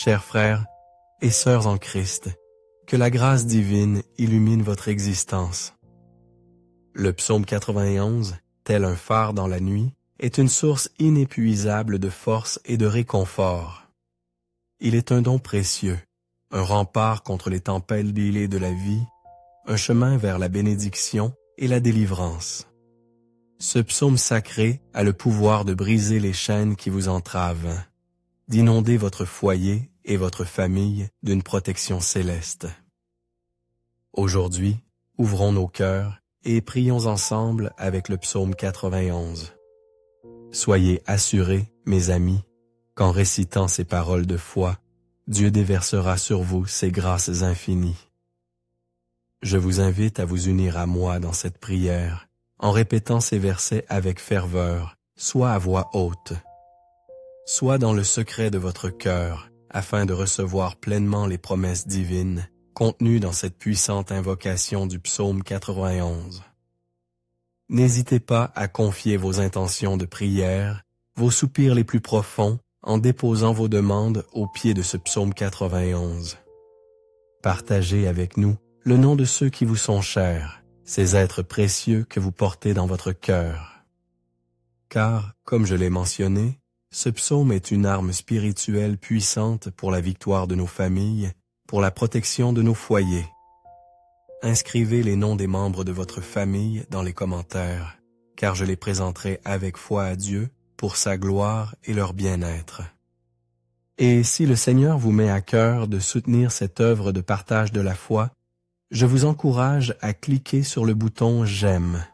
Chers frères et sœurs en Christ, que la grâce divine illumine votre existence. Le psaume 91, tel un phare dans la nuit, est une source inépuisable de force et de réconfort. Il est un don précieux, un rempart contre les tempêtes mêlées de la vie, un chemin vers la bénédiction et la délivrance. Ce psaume sacré a le pouvoir de briser les chaînes qui vous entravent, d'inonder votre foyer et votre famille d'une protection céleste. Aujourd'hui, ouvrons nos cœurs et prions ensemble avec le psaume 91. Soyez assurés, mes amis, qu'en récitant ces paroles de foi, Dieu déversera sur vous ses grâces infinies. Je vous invite à vous unir à moi dans cette prière, en répétant ces versets avec ferveur, soit à voix haute, soit dans le secret de votre cœur, afin de recevoir pleinement les promesses divines contenues dans cette puissante invocation du psaume 91. N'hésitez pas à confier vos intentions de prière, vos soupirs les plus profonds, en déposant vos demandes au pied de ce psaume 91. Partagez avec nous le nom de ceux qui vous sont chers, ces êtres précieux que vous portez dans votre cœur. Car, comme je l'ai mentionné, ce psaume est une arme spirituelle puissante pour la victoire de nos familles, pour la protection de nos foyers. Inscrivez les noms des membres de votre famille dans les commentaires, car je les présenterai avec foi à Dieu pour sa gloire et leur bien-être. Et si le Seigneur vous met à cœur de soutenir cette œuvre de partage de la foi, je vous encourage à cliquer sur le bouton « J'aime ».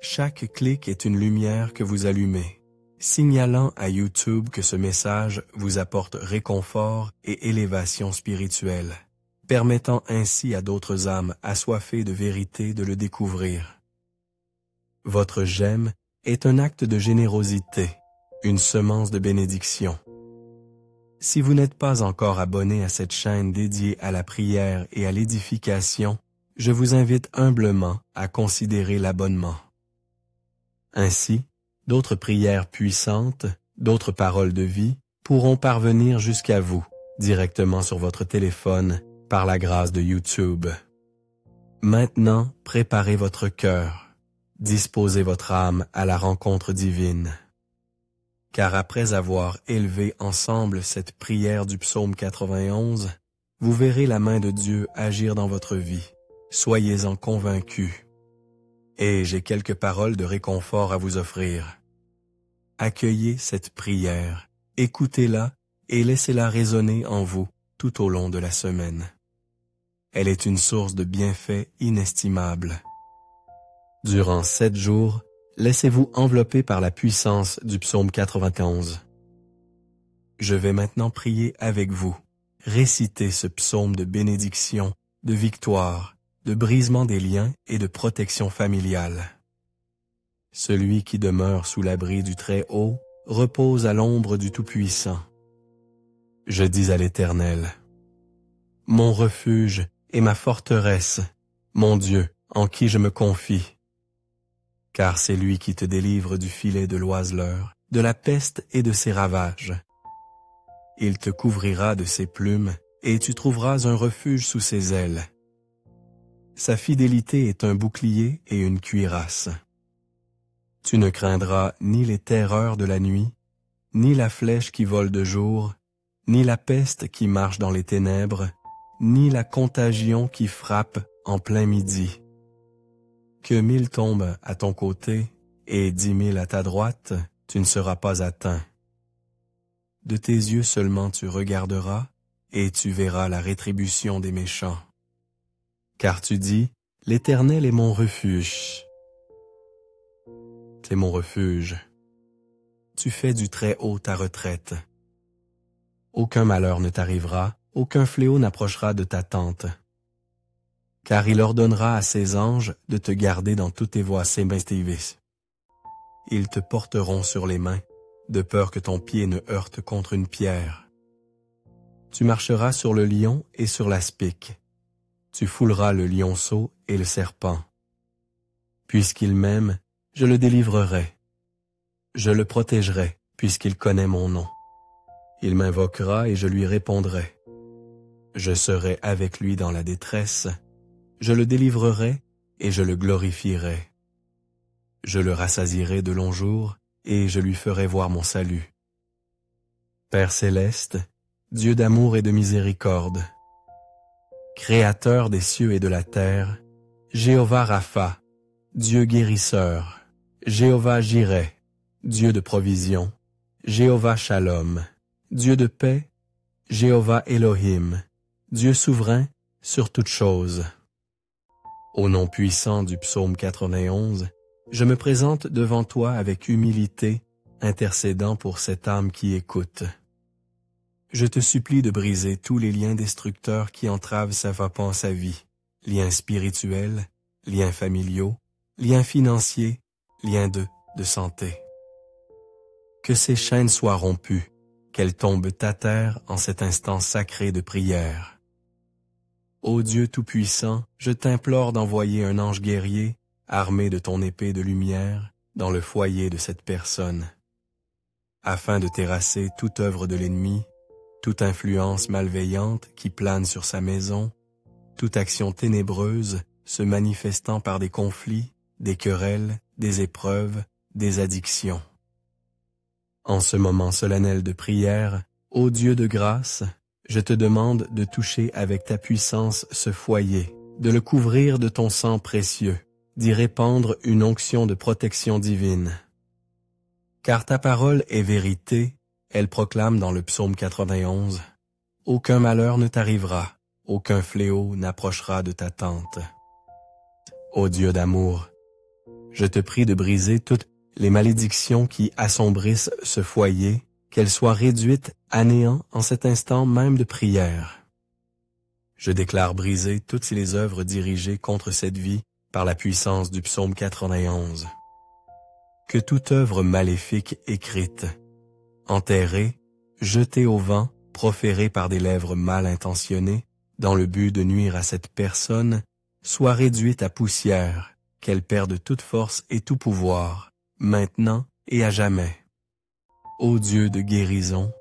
Chaque clic est une lumière que vous allumez, signalant à YouTube que ce message vous apporte réconfort et élévation spirituelle, permettant ainsi à d'autres âmes assoiffées de vérité de le découvrir. Votre « j'aime » est un acte de générosité, une semence de bénédiction. Si vous n'êtes pas encore abonné à cette chaîne dédiée à la prière et à l'édification, je vous invite humblement à considérer l'abonnement. Ainsi, d'autres prières puissantes, d'autres paroles de vie pourront parvenir jusqu'à vous, directement sur votre téléphone, par la grâce de YouTube. Maintenant, préparez votre cœur, disposez votre âme à la rencontre divine. Car après avoir élevé ensemble cette prière du psaume 91, vous verrez la main de Dieu agir dans votre vie. Soyez-en convaincus. Et j'ai quelques paroles de réconfort à vous offrir. Accueillez cette prière, écoutez-la et laissez-la résonner en vous tout au long de la semaine. Elle est une source de bienfaits inestimables. Durant 7 jours, laissez-vous envelopper par la puissance du psaume 91. Je vais maintenant prier avec vous. Récitez ce psaume de bénédiction, de victoire, de brisement des liens et de protection familiale. Celui qui demeure sous l'abri du Très-Haut repose à l'ombre du Tout-Puissant. Je dis à l'Éternel, « Mon refuge et ma forteresse, mon Dieu, en qui je me confie. » Car c'est lui qui te délivre du filet de l'oiseleur, de la peste et de ses ravages. Il te couvrira de ses plumes, et tu trouveras un refuge sous ses ailes. Sa fidélité est un bouclier et une cuirasse. Tu ne craindras ni les terreurs de la nuit, ni la flèche qui vole de jour, ni la peste qui marche dans les ténèbres, ni la contagion qui frappe en plein midi. Que 1000 tombent à ton côté et 10 000 à ta droite, tu ne seras pas atteint. De tes yeux seulement tu regarderas, et tu verras la rétribution des méchants. Car tu dis, l'Éternel est mon refuge. C'est mon refuge. Tu fais du Très-Haut ta retraite. Aucun malheur ne t'arrivera, aucun fléau n'approchera de ta tente. Car il ordonnera à ses anges de te garder dans toutes tes voies sémestives. Ils te porteront sur les mains, de peur que ton pied ne heurte contre une pierre. Tu marcheras sur le lion et sur l'aspic. Tu fouleras le lionceau et le serpent. Puisqu'il m'aime, je le délivrerai. Je le protégerai, puisqu'il connaît mon nom. Il m'invoquera et je lui répondrai. Je serai avec lui dans la détresse, je le délivrerai et je le glorifierai. Je le rassasierai de longs jours et je lui ferai voir mon salut. Père céleste, Dieu d'amour et de miséricorde, Créateur des cieux et de la terre, Jéhovah Rapha, Dieu guérisseur, Jéhovah Jireh, Dieu de provision, Jéhovah Shalom, Dieu de paix, Jéhovah Elohim, Dieu souverain sur toutes choses. Au nom puissant du psaume 91, je me présente devant toi avec humilité, intercédant pour cette âme qui écoute. Je te supplie de briser tous les liens destructeurs qui entravent s'affapant sa vie, liens spirituels, liens familiaux, liens financiers, liens de santé. Que ces chaînes soient rompues, qu'elles tombent à terre en cet instant sacré de prière. Ô Dieu Tout-Puissant, je t'implore d'envoyer un ange guerrier, armé de ton épée de lumière, dans le foyer de cette personne, afin de terrasser toute œuvre de l'ennemi, toute influence malveillante qui plane sur sa maison, toute action ténébreuse se manifestant par des conflits, des querelles, des épreuves, des addictions. En ce moment solennel de prière, ô Dieu de grâce, je te demande de toucher avec ta puissance ce foyer, de le couvrir de ton sang précieux, d'y répandre une onction de protection divine. Car ta parole est vérité, elle proclame dans le psaume 91, « Aucun malheur ne t'arrivera, aucun fléau n'approchera de ta tente. » Ô Dieu d'amour, je te prie de briser toutes les malédictions qui assombrissent ce foyer, qu'elles soient réduites à néant en cet instant même de prière. Je déclare briser toutes les œuvres dirigées contre cette vie par la puissance du psaume 91. Que toute œuvre maléfique écrite, enterrée, jetée au vent, proférée par des lèvres mal intentionnées, dans le but de nuire à cette personne, soit réduite à poussière, qu'elle perde toute force et tout pouvoir, maintenant et à jamais. Ô Dieu de guérison,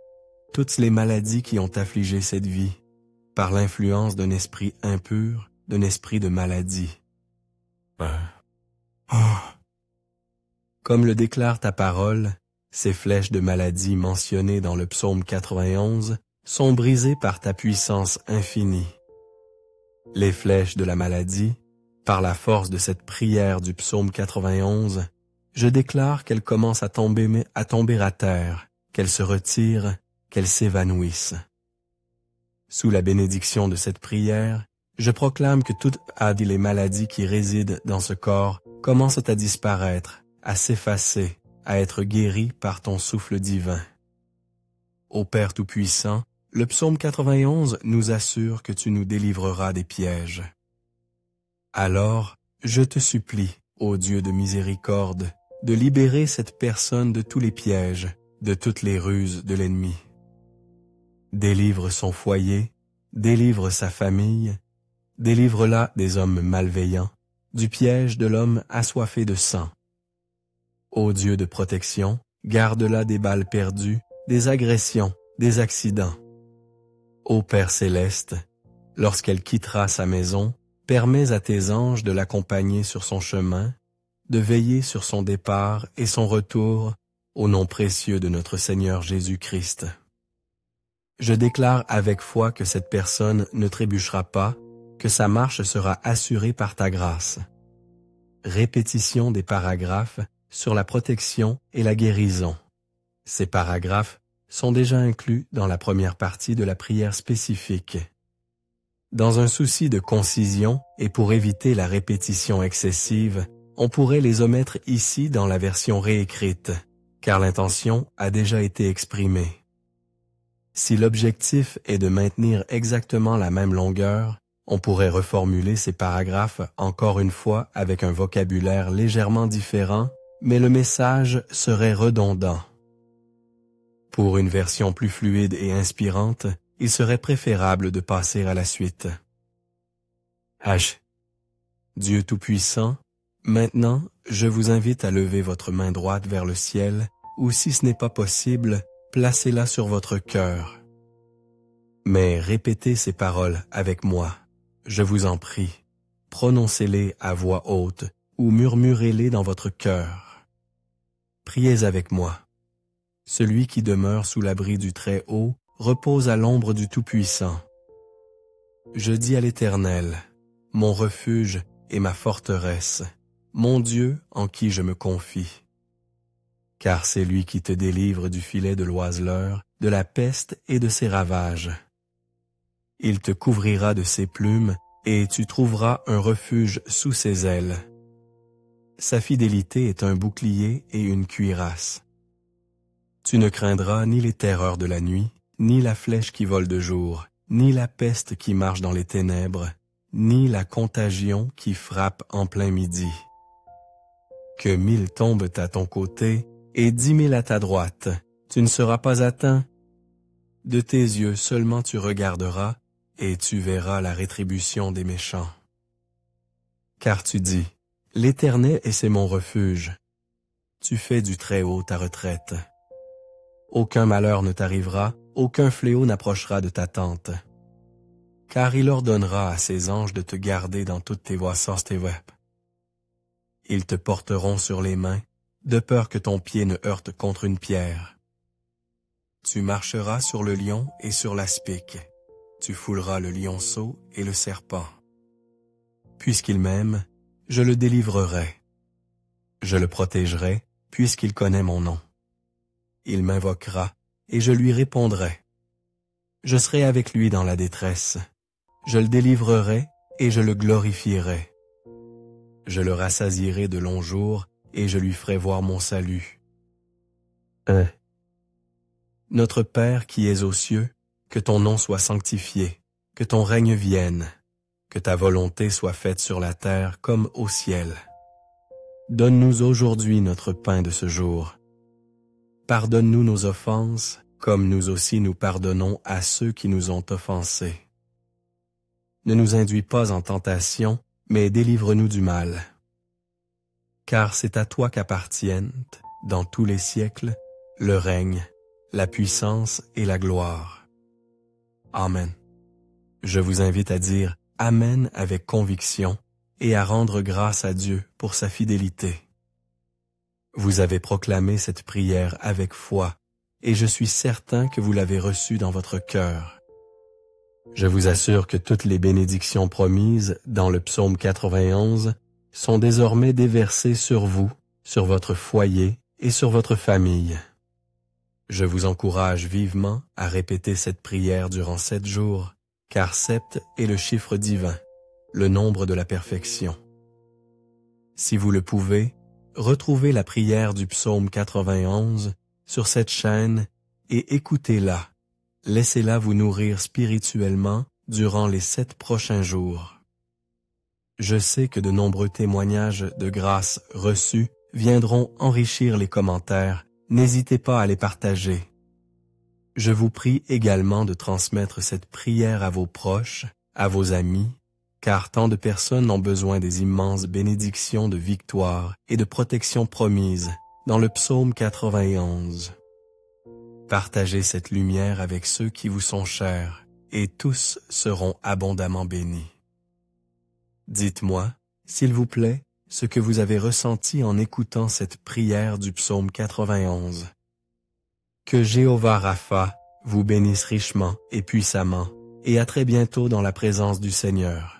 toutes les maladies qui ont affligé cette vie, par l'influence d'un esprit impur, d'un esprit de maladie. Comme le déclare ta parole, ces flèches de maladie mentionnées dans le psaume 91 sont brisées par ta puissance infinie. Les flèches de la maladie, par la force de cette prière du psaume 91, je déclare qu'elles commencent à tomber à terre, qu'elles se retirent, qu'elles s'évanouissent. Sous la bénédiction de cette prière, je proclame que toutes les maladies qui résident dans ce corps commencent à disparaître, à s'effacer, à être guéries par ton souffle divin. Ô Père Tout-Puissant, le psaume 91 nous assure que tu nous délivreras des pièges. Alors, je te supplie, ô Dieu de miséricorde, de libérer cette personne de tous les pièges, de toutes les ruses de l'ennemi. Délivre son foyer, délivre sa famille, délivre-la des hommes malveillants, du piège de l'homme assoiffé de sang. Ô Dieu de protection, garde-la des balles perdues, des agressions, des accidents. Ô Père céleste, lorsqu'elle quittera sa maison, permets à tes anges de l'accompagner sur son chemin, de veiller sur son départ et son retour, au nom précieux de notre Seigneur Jésus-Christ. Je déclare avec foi que cette personne ne trébuchera pas, que sa marche sera assurée par ta grâce. Répétition des paragraphes sur la protection et la guérison. Ces paragraphes sont déjà inclus dans la première partie de la prière spécifique. Dans un souci de concision et pour éviter la répétition excessive, on pourrait les omettre ici dans la version réécrite, car l'intention a déjà été exprimée. Si l'objectif est de maintenir exactement la même longueur, on pourrait reformuler ces paragraphes encore une fois avec un vocabulaire légèrement différent, mais le message serait redondant. Pour une version plus fluide et inspirante, il serait préférable de passer à la suite. H. Dieu Tout-Puissant, maintenant, je vous invite à lever votre main droite vers le ciel, ou si ce n'est pas possible, placez-la sur votre cœur. Mais répétez ces paroles avec moi, je vous en prie. Prononcez-les à voix haute ou murmurez-les dans votre cœur. Priez avec moi. Celui qui demeure sous l'abri du Très-Haut repose à l'ombre du Tout-Puissant. Je dis à l'Éternel, mon refuge et ma forteresse, mon Dieu en qui je me confie. Car c'est lui qui te délivre du filet de l'oiseleur, de la peste et de ses ravages. Il te couvrira de ses plumes, et tu trouveras un refuge sous ses ailes. Sa fidélité est un bouclier et une cuirasse. Tu ne craindras ni les terreurs de la nuit, ni la flèche qui vole de jour, ni la peste qui marche dans les ténèbres, ni la contagion qui frappe en plein midi. Que 1000 tombent à ton côté et 10 000 à ta droite, tu ne seras pas atteint. De tes yeux seulement tu regarderas, et tu verras la rétribution des méchants. Car tu dis, l'Éternel est c'est mon refuge. Tu fais du Très-Haut ta retraite. Aucun malheur ne t'arrivera, aucun fléau n'approchera de ta tente. Car il ordonnera à ses anges de te garder dans toutes tes voies. Ils te porteront sur les mains, de peur que ton pied ne heurte contre une pierre. Tu marcheras sur le lion et sur l'aspic. Tu fouleras le lionceau et le serpent. Puisqu'il m'aime, je le délivrerai. Je le protégerai, puisqu'il connaît mon nom. Il m'invoquera, et je lui répondrai. Je serai avec lui dans la détresse. Je le délivrerai, et je le glorifierai. Je le rassasierai de longs jours, et je lui ferai voir mon salut. 1. Notre Père qui es aux cieux, que ton nom soit sanctifié, que ton règne vienne, que ta volonté soit faite sur la terre comme au ciel. Donne-nous aujourd'hui notre pain de ce jour. Pardonne-nous nos offenses, comme nous aussi nous pardonnons à ceux qui nous ont offensés. Ne nous induis pas en tentation, mais délivre-nous du mal. Car c'est à toi qu'appartiennent, dans tous les siècles, le règne, la puissance et la gloire. Amen. Je vous invite à dire Amen avec conviction et à rendre grâce à Dieu pour sa fidélité. Vous avez proclamé cette prière avec foi, et je suis certain que vous l'avez reçue dans votre cœur. Je vous assure que toutes les bénédictions promises dans le psaume 91 sont désormais déversées sur vous, sur votre foyer et sur votre famille. Je vous encourage vivement à répéter cette prière durant 7 jours, car 7 est le chiffre divin, le nombre de la perfection. Si vous le pouvez, retrouvez la prière du psaume 91 sur cette chaîne et écoutez-la. Laissez-la vous nourrir spirituellement durant les 7 prochains jours. Je sais que de nombreux témoignages de grâce reçus viendront enrichir les commentaires. N'hésitez pas à les partager. Je vous prie également de transmettre cette prière à vos proches, à vos amis, car tant de personnes ont besoin des immenses bénédictions de victoire et de protection promises dans le psaume 91. Partagez cette lumière avec ceux qui vous sont chers, et tous seront abondamment bénis. Dites-moi, s'il vous plaît, ce que vous avez ressenti en écoutant cette prière du psaume 91. Que Jéhovah Rapha vous bénisse richement et puissamment, et à très bientôt dans la présence du Seigneur.